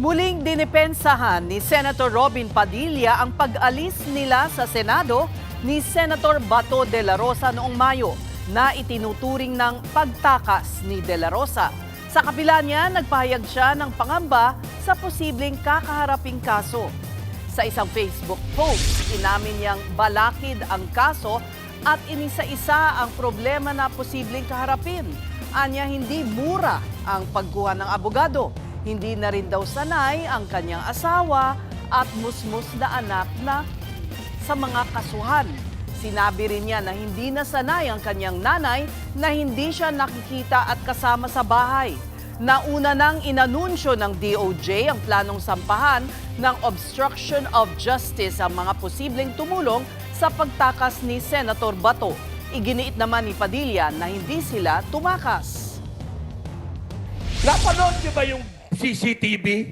Muling dinipensahan ni Senator Robin Padilla ang pag-alis nila sa Senado ni Senator Bato de la Rosa noong Mayo na itinuturing ng pagtakas ni de la Rosa. Sa kabila niya, nagpahayag siya ng pangamba sa posibleng kakaharaping kaso. Sa isang Facebook post, inamin niyang balakid ang kaso at inisa-isa ang problema na posibleng kaharapin. Anya, hindi mura ang pagkuha ng abogado. Hindi na rin daw sanay ang kanyang asawa at musmus na anak na sa mga kasuhan. Sinabi rin niya na hindi na sanay ang kanyang nanay na hindi siya nakikita at kasama sa bahay. Nauna nang inanunsyo ng DOJ ang planong sampahan ng obstruction of justice ang mga posibleng tumulong sa pagtakas ni Senator Bato. Iginiit naman ni Padilla na hindi sila tumakas. Napanood niyo ba yung CCTV?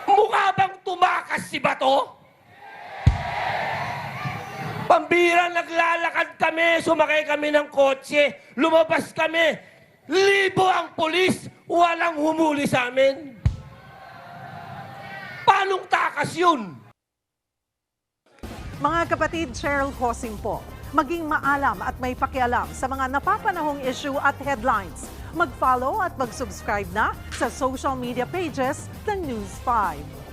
Mukha bang tumakas si Bato? Pambira, naglalakad kami, sumakay kami ng kotse, lumabas kami. Libo ang pulis, walang humuli sa amin. Paanong takas yun? Mga kapatid, Cheryl Cosing po. Maging maalam at may pakialam sa mga napapanahong issue at headlines. Mag-follow at mag-subscribe na sa social media pages ng News 5.